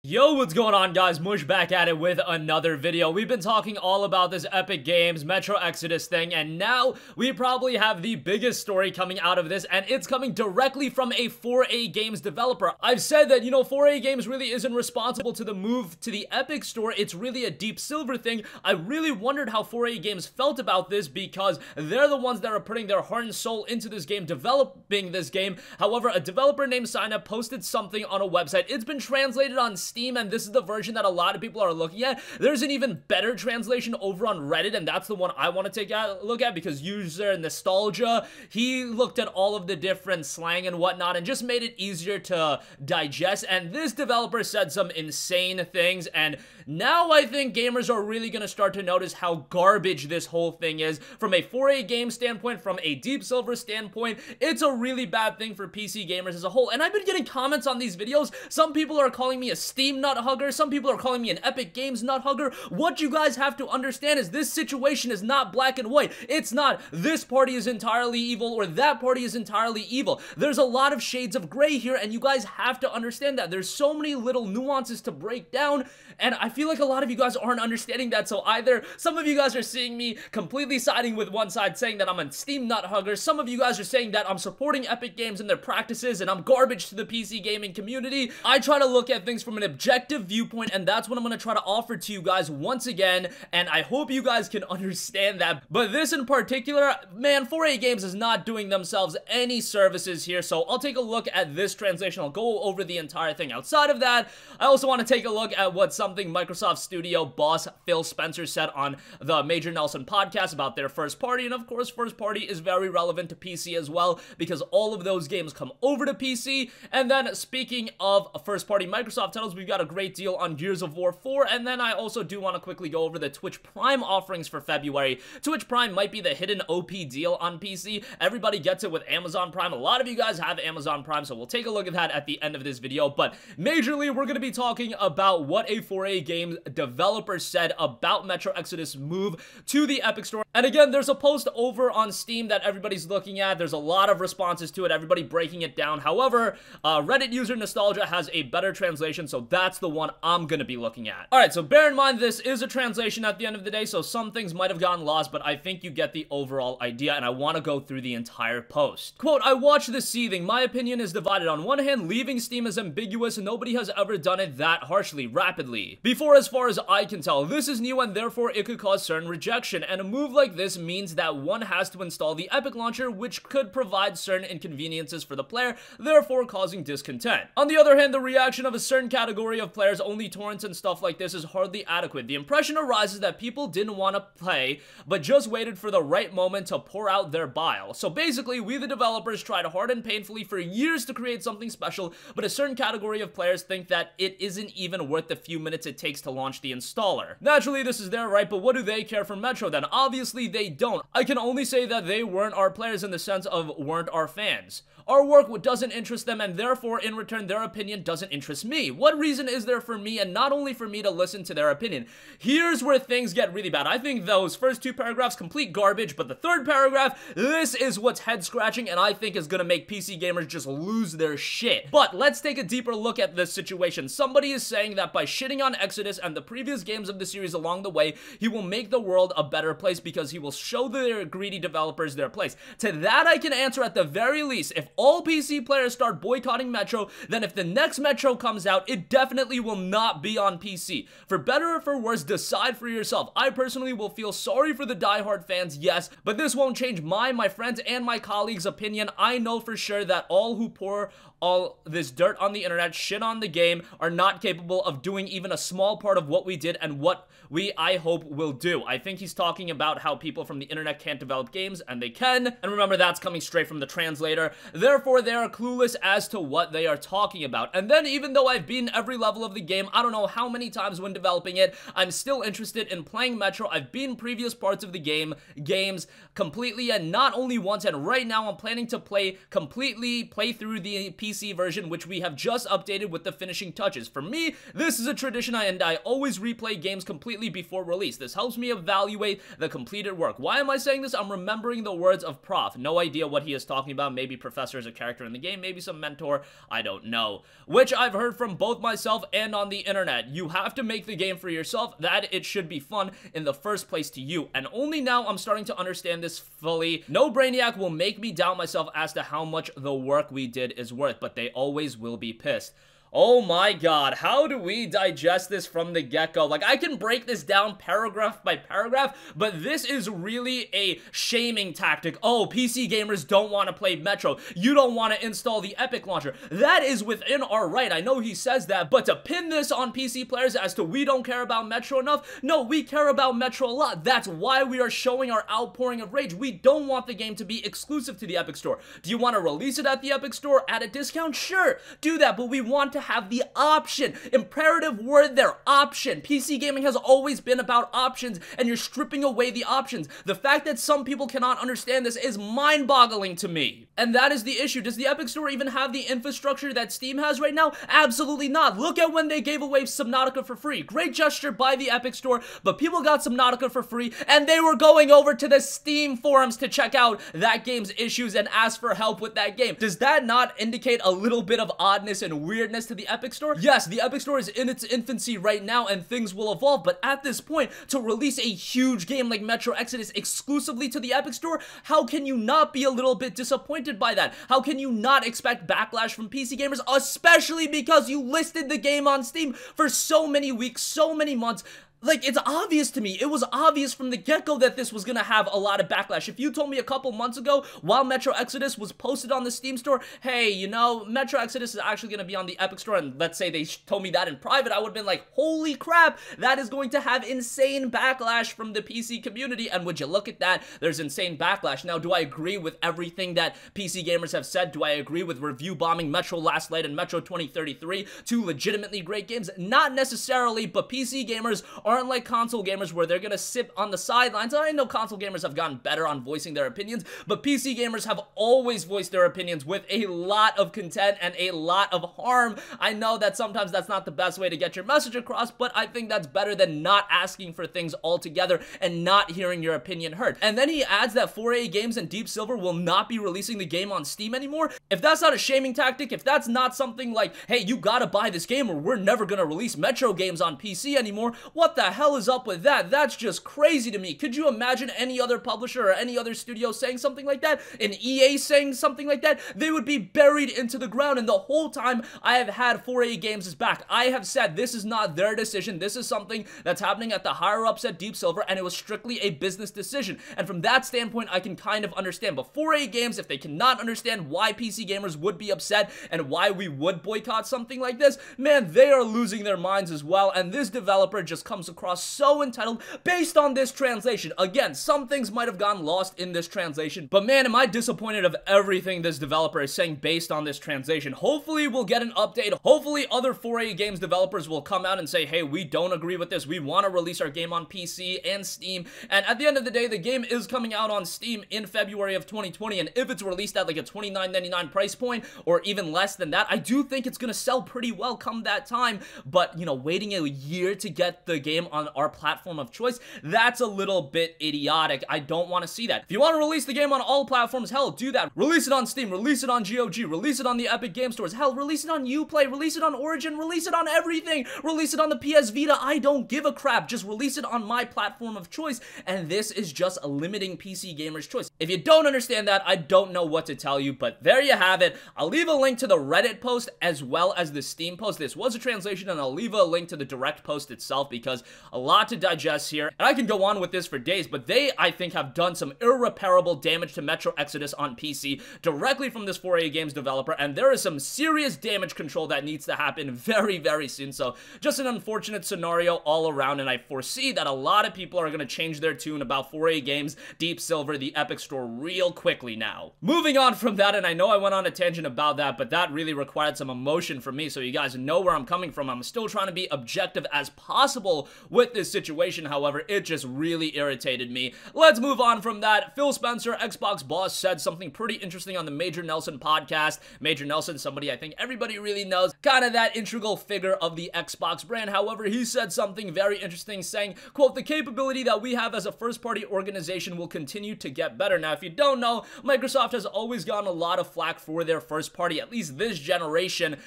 Yo, what's going on, guys? Mush back at it with another video. We've been talking all about this Epic Games Metro Exodus thing, and now we probably have the biggest story coming out of this, and it's coming directly from a 4A Games developer. I've said that, 4A Games really isn't responsible to the move to the Epic Store. It's really a Deep Silver thing. I really wondered how 4A Games felt about this because they're the ones that are putting their heart and soul into this game, developing this game. However, a developer named Signup posted something on a website. It's been translated on Steam, and this is the version that a lot of people are looking at. There's an even better translation over on Reddit, and that's the one I want to take a look at because user Nostalgia, he looked at all of the different slang and whatnot and just made it easier to digest, and this developer said some insane things, and now I think gamers are really going to start to notice how garbage this whole thing is. From a 4A game standpoint, from a Deep Silver standpoint, it's a really bad thing for PC gamers as a whole, and I've been getting comments on these videos. Some people are calling me a Steam nut hugger, some people are calling me an Epic Games nut hugger. What you guys have to understand is this situation is not black and white. It's not this party is entirely evil or that party is entirely evil. There's a lot of shades of gray here, and you guys have to understand that. There's so many little nuances to break down, and I feel like a lot of you guys aren't understanding that. So either some of you guys are seeing me completely siding with one side, saying that I'm a Steam nut hugger. Some of you guys are saying that I'm supporting Epic Games and their practices and I'm garbage to the PC gaming community. I try to look at things from an objective viewpoint, and that's what I'm going to try to offer to you guys once again, and I hope you guys can understand that. But this in particular, man, 4A Games is not doing themselves any services here, so I'll take a look at this translation. I'll go over the entire thing. Outside of that, I also want to take a look at what something Microsoft Studio boss Phil Spencer said on the Major Nelson podcast about their first party, and of course, first party is very relevant to PC as well, because all of those games come over to PC. And then, speaking of first party Microsoft titles, we've got a great deal on Gears of War 4, and then I also do want to quickly go over the Twitch Prime offerings for February. Twitch Prime might be the hidden OP deal on PC. Everybody gets it with Amazon Prime. A lot of you guys have Amazon Prime, so we'll take a look at that at the end of this video. But majorly, we're going to be talking about what a 4A Games developer said about Metro Exodus move to the Epic Store. And again, there's a post over on Steam that everybody's looking at. There's a lot of responses to it, everybody breaking it down. However, Reddit user Nostalgia has a better translation, so that's the one I'm going to be looking at. Alright, so bear in mind this is a translation at the end of the day, so some things might have gotten lost, but I think you get the overall idea, and I want to go through the entire post. Quote, I watched the seething. My opinion is divided. On one hand, leaving Steam is ambiguous, and nobody has ever done it that harshly, rapidly. Before, as far as I can tell, this is new, and therefore it could cause certain rejection, and a move like this means that one has to install the Epic Launcher, which could provide certain inconveniences for the player, therefore causing discontent. On the other hand, the reaction of a certain category of players, only torrents and stuff like this, is hardly adequate. The impression arises that people didn't want to play, but just waited for the right moment to pour out their bile. So basically, we the developers tried hard and painfully for years to create something special, but a certain category of players think that it isn't even worth the few minutes it takes to launch the installer. Naturally, this is their right, but what do they care for Metro then? Obviously, they don't. I can only say that they weren't our players in the sense of weren't our fans. Our work doesn't interest them, and therefore, in return, their opinion doesn't interest me. What reason is there for me, and not only for me, to listen to their opinion? Here's where things get really bad. I think those first two paragraphs, complete garbage, but the third paragraph, this is what's head-scratching, and I think is gonna make PC gamers just lose their shit. But let's take a deeper look at this situation. Somebody is saying that by shitting on Exodus and the previous games of the series along the way, he will make the world a better place because he will show their greedy developers their place. To that, I can answer at the very least, if all PC players start boycotting Metro, then if the next Metro comes out, it definitely will not be on PC. For better or for worse, decide for yourself. I personally will feel sorry for the diehard fans, yes, but this won't change my friends, and my colleagues' opinion. I know for sure that all who pour all this dirt on the internet, shit on the game, are not capable of doing even a small part of what we did and what I hope will do. I think he's talking about how people from the internet can't develop games, and they can, and remember, that's coming straight from the translator. Therefore, they are clueless as to what they are talking about. And then, even though I've beaten every level of the game, I don't know how many times when developing it, I'm still interested in playing Metro. I've beaten previous parts of the games completely, and not only once, and right now I'm planning to play through the PC version, which we have just updated with the finishing touches. For me, this is a tradition and I always replay games completely before release. This helps me evaluate the completed work. Why am I saying this? I'm remembering the words of Prof. No idea what he is talking about. Maybe Professor is a character in the game, maybe some mentor, I don't know. Which I've heard from both myself and on the internet. You have to make the game for yourself, that it should be fun in the first place to you. And only now I'm starting to understand this fully. No Brainiac will make me doubt myself as to how much the work we did is worth, but they always will be pissed. Oh my god, how do we digest this from the get-go? Like, I can break this down paragraph by paragraph, but this is really a shaming tactic. Oh, PC gamers don't want to play Metro. You don't want to install the Epic launcher. That is within our right. I know he says that, but to pin this on PC players as to we don't care about Metro enough, no, we care about Metro a lot. That's why we are showing our outpouring of rage. We don't want the game to be exclusive to the Epic Store. Do you want to release it at the Epic Store at a discount? Sure, do that, but we want to have the option. Imperative word there, option. PC gaming has always been about options, and you're stripping away the options. The fact that some people cannot understand this is mind-boggling to me. And that is the issue. Does the Epic Store even have the infrastructure that Steam has right now? Absolutely not. Look at when they gave away Subnautica for free. Great gesture by the Epic Store, but people got Subnautica for free, and they were going over to the Steam forums to check out that game's issues and ask for help with that game. Does that not indicate a little bit of oddness and weirdness to the Epic Store? Yes, the Epic Store is in its infancy right now and things will evolve, but at this point, to release a huge game like Metro Exodus exclusively to the Epic Store, how can you not be a little bit disappointed by that? How can you not expect backlash from PC gamers, especially because you listed the game on Steam for so many weeks, so many months? Like, it's obvious to me. It was obvious from the get-go that this was gonna have a lot of backlash. If you told me a couple months ago, while Metro Exodus was posted on the Steam store, hey, you know, Metro Exodus is actually gonna be on the Epic Store, and let's say they told me that in private, I would've been like, holy crap, that is going to have insane backlash from the PC community, and would you look at that, there's insane backlash. Now, do I agree with everything that PC gamers have said? Do I agree with review bombing Metro Last Light and Metro 2033, two legitimately great games? Not necessarily, but PC gamers aren't like console gamers where they're gonna sit on the sidelines. I know console gamers have gotten better on voicing their opinions, but PC gamers have always voiced their opinions with a lot of content and a lot of harm. I know that sometimes that's not the best way to get your message across, but I think that's better than not asking for things altogether and not hearing your opinion heard. And then he adds that 4A Games and Deep Silver will not be releasing the game on Steam anymore. If that's not a shaming tactic, if that's not something like, hey, you gotta buy this game or we're never gonna release Metro games on PC anymore, what the hell is up with that? That's just crazy to me. Could you imagine any other publisher or any other studio saying something like that? An EA saying something like that? They would be buried into the ground, and the whole time I have had 4A Games' back. I have said this is not their decision. This is something that's happening at the higher-ups at Deep Silver, and it was strictly a business decision. And from that standpoint, I can kind of understand. But 4A Games, if they cannot understand why PC gamers would be upset and why we would boycott something like this, man, they are losing their minds as well, and this developer just comes across so entitled based on this translation. Again, some things might have gotten lost in this translation, but man, am I disappointed of everything this developer is saying based on this translation. Hopefully we'll get an update. Hopefully other 4A Games developers will come out and say, hey, we don't agree with this. We want to release our game on PC and Steam. And at the end of the day, the game is coming out on Steam in February of 2020, and if it's released at like a $29.99 price point or even less than that, I do think it's gonna sell pretty well come that time. But, you know, waiting a year to get the game on our platform of choice, that's a little bit idiotic. I don't want to see that. If you want to release the game on all platforms, hell, do that. Release it on Steam, release it on GOG, release it on the Epic Game Stores, hell, release it on Uplay, release it on Origin, release it on everything, release it on the PS Vita. I don't give a crap. Just release it on my platform of choice, and this is just limiting PC gamers' choice. If you don't understand that, I don't know what to tell you, but there you have it. I'll leave a link to the Reddit post as well as the Steam post. This was a translation, and I'll leave a link to the direct post itself because a lot to digest here, and I can go on with this for days, but they, I think, have done some irreparable damage to Metro Exodus on PC directly from this 4A Games developer, and there is some serious damage control that needs to happen very, very soon. So just an unfortunate scenario all around, and I foresee that a lot of people are going to change their tune about 4A Games, Deep Silver, the Epic store real quickly now. Moving on from that, and I know I went on a tangent about that, but that really required some emotion from me, so you guys know where I'm coming from. I'm still trying to be objective as possible with this situation, however, it just really irritated me. Let's move on from that. Phil Spencer, Xbox boss, said something pretty interesting on the Major Nelson podcast. Major Nelson, somebody I think everybody really knows, kind of that integral figure of the Xbox brand. However, he said something very interesting, saying, quote, "The capability that we have as a first-party organization will continue to get better." Now, if you don't know, Microsoft has always gotten a lot of flack for their first party, at least this generation.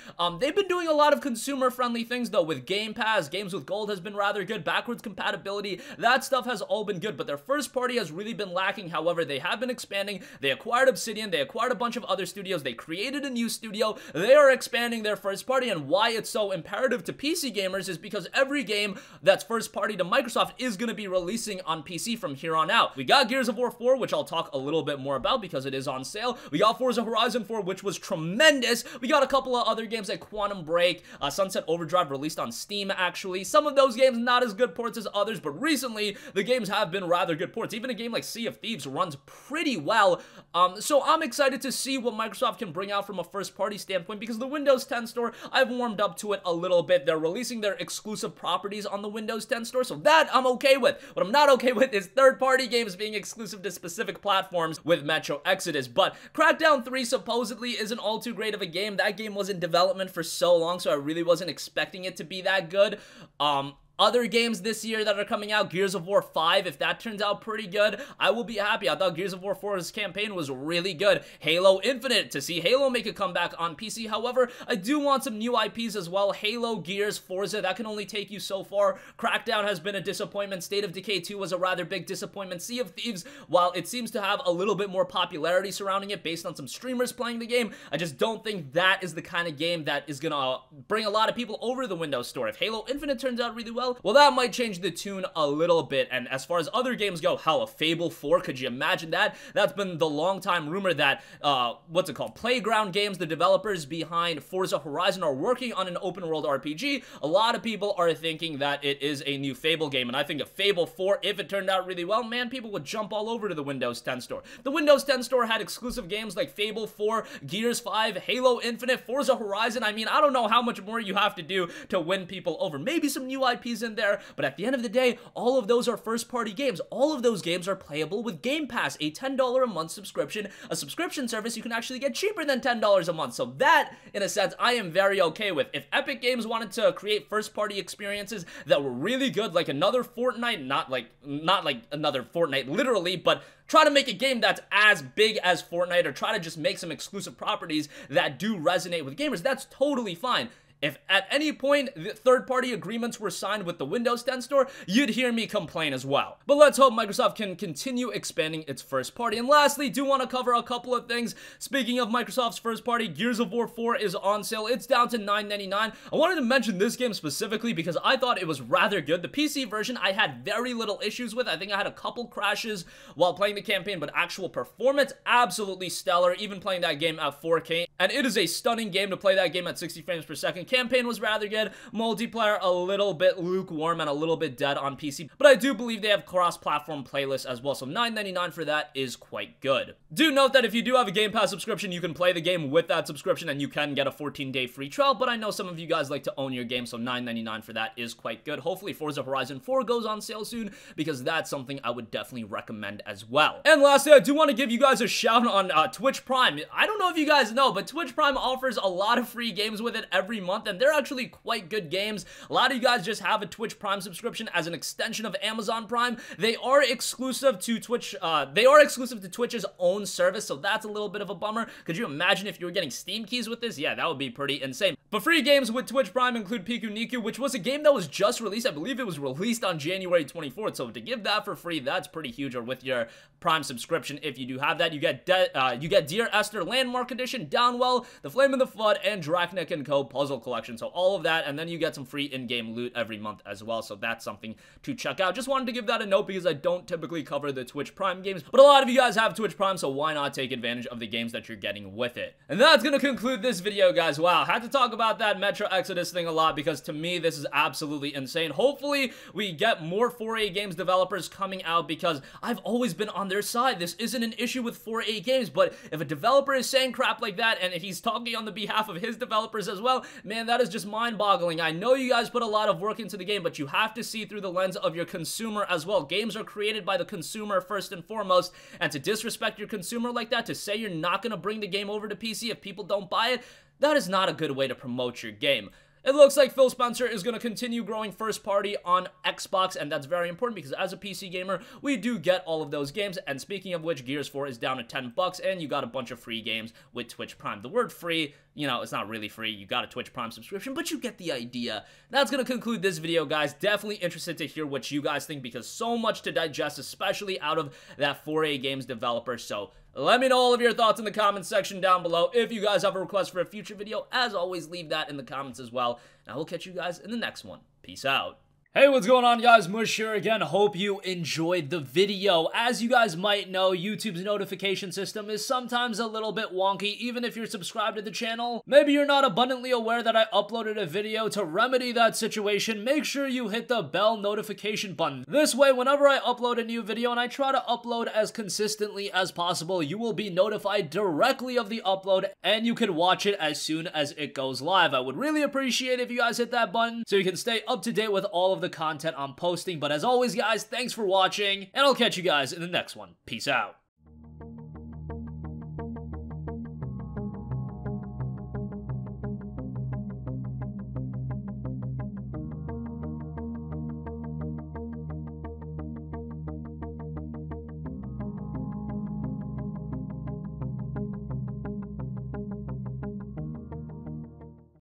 They've been doing a lot of consumer-friendly things, though, with Game Pass. Games with Gold has been rather good. Backwards compatibility, that stuff has all been good, but their first party has really been lacking. However, they have been expanding. They acquired Obsidian. They acquired a bunch of other studios. They created a new studio. They are expanding their first party, and why it's so imperative to PC gamers is because every game that's first party to Microsoft is going to be releasing on PC from here on out. We got Gears of War 4, which I'll talk a little bit more about because it is on sale. We got Forza Horizon 4, which was tremendous. We got a couple of other games like Quantum Break, Sunset Overdrive released on Steam, actually. Some of those games not as good ports as others, but recently the games have been rather good ports. Even a game like Sea of Thieves runs pretty well. So I'm excited to see what Microsoft can bring out from a first-party standpoint, because the Windows 10 store, I've warmed up to it a little bit. They're releasing their exclusive properties on the Windows 10 store, so that I'm okay with. What I'm not okay with is third-party games being exclusive to specific platforms with Metro Exodus. But Crackdown 3 supposedly isn't all too great of a game. That game was in development for so long, so I really wasn't expecting it to be that good. Other games this year that are coming out, Gears of War 5, if that turns out pretty good, I will be happy. I thought Gears of War 4's campaign was really good. Halo Infinite, to see Halo make a comeback on PC. However, I do want some new IPs as well. Halo, Gears, Forza, that can only take you so far. Crackdown has been a disappointment. State of Decay 2 was a rather big disappointment. Sea of Thieves, while it seems to have a little bit more popularity surrounding it based on some streamers playing the game, I just don't think that is the kind of game that is gonna bring a lot of people over to the Windows Store. If Halo Infinite turns out really well, that might change the tune a little bit. And as far as other games go, hell, a Fable 4, could you imagine that? That's been the long-time rumor that, what's it called? Playground Games, the developers behind Forza Horizon, are working on an open-world RPG. A lot of people are thinking that it is a new Fable game, and I think a Fable 4, if it turned out really well, man, people would jump all over to the Windows 10 store. The Windows 10 store had exclusive games like Fable 4, Gears 5, Halo Infinite, Forza Horizon. I mean, I don't know how much more you have to do to win people over. Maybe some new IPs in there, but at the end of the day, all of those are first-party games. All of those games are playable with Game Pass, a $10 a month subscription, a subscription service you can actually get cheaper than $10 a month. So that, in a sense, I am very okay with. If Epic Games wanted to create first-party experiences that were really good, like another Fortnite, not like another Fortnite literally, but try to make a game that's as big as Fortnite, or try to just make some exclusive properties that do resonate with gamers, that's totally fine. If at any point the third-party agreements were signed with the Windows 10 store, you'd hear me complain as well. But let's hope Microsoft can continue expanding its first party. And lastly, do want to cover a couple of things. Speaking of Microsoft's first party, Gears of War 4 is on sale. It's down to $9.99. I wanted to mention this game specifically because I thought it was rather good. The PC version I had very little issues with. I think I had a couple crashes while playing the campaign, but actual performance, absolutely stellar, even playing that game at 4K. And it is a stunning game to play that game at 60 frames per second. Campaign was rather good. Multiplayer a little bit lukewarm and a little bit dead on PC, but I do believe they have cross-platform playlists as well, so $9.99 for that is quite good. Do note that if you do have a Game Pass subscription, you can play the game with that subscription and you can get a 14-day free trial, but I know some of you guys like to own your game, so $9.99 for that is quite good. Hopefully Forza Horizon 4 goes on sale soon, because that's something I would definitely recommend as well. And lastly, I do want to give you guys a shout on Twitch Prime. I don't know if you guys know, but Twitch Prime offers a lot of free games with it every month, and they're actually quite good games. A lot of you guys just have a Twitch Prime subscription as an extension of Amazon Prime. They are exclusive to Twitch. They are exclusive to Twitch's own service, so that's a little bit of a bummer. Could you imagine if you were getting Steam keys with this? Yeah, that would be pretty insane. But free games with Twitch Prime include Piku Niku, which was a game that was just released. I believe it was released on January 24th, so to give that for free, that's pretty huge. Or with your Prime subscription, if you do have that, you get Dear Esther Landmark Edition, Downwell, The Flame of the Flood, and Drachnik & Co. Puzzle Collection. So all of that, and then you get some free in-game loot every month as well, so that's something to check out. Just wanted to give that a note because I don't typically cover the Twitch Prime games, but a lot of you guys have Twitch Prime, so why not take advantage of the games that you're getting with it? And that's gonna conclude this video, guys. Wow, had to talk about about that Metro Exodus thing a lot because to me, this is absolutely insane. Hopefully, we get more 4A games developers coming out because I've always been on their side. This isn't an issue with 4A games, but if a developer is saying crap like that and he's talking on the behalf of his developers as well, man, that is just mind-boggling. I know you guys put a lot of work into the game, but you have to see through the lens of your consumer as well. Games are created by the consumer first and foremost, and to disrespect your consumer like that, to say you're not going to bring the game over to PC if people don't buy it, that is not a good way to promote your game. It looks like Phil Spencer is going to continue growing first party on Xbox, and that's very important because as a PC gamer, we do get all of those games. And speaking of which, Gears 4 is down to $10, and you got a bunch of free games with Twitch Prime. The word free, you know, it's not really free. You got a Twitch Prime subscription, but you get the idea. That's going to conclude this video, guys. Definitely interested to hear what you guys think because so much to digest, especially out of that 4A games developer. So let me know all of your thoughts in the comments section down below. If you guys have a request for a future video, as always, leave that in the comments as well. And I will catch you guys in the next one. Peace out. Hey, what's going on, guys? Mush here again. Hope you enjoyed the video. As you guys might know, YouTube's notification system is sometimes a little bit wonky, even if you're subscribed to the channel. Maybe you're not abundantly aware that I uploaded a video. To remedy that situation, make sure you hit the bell notification button. This way, whenever I upload a new video, and I try to upload as consistently as possible, you will be notified directly of the upload, and you can watch it as soon as it goes live. I would really appreciate if you guys hit that button so you can stay up to date with all of the content I'm posting. But as always, guys, thanks for watching, and I'll catch you guys in the next one. Peace out.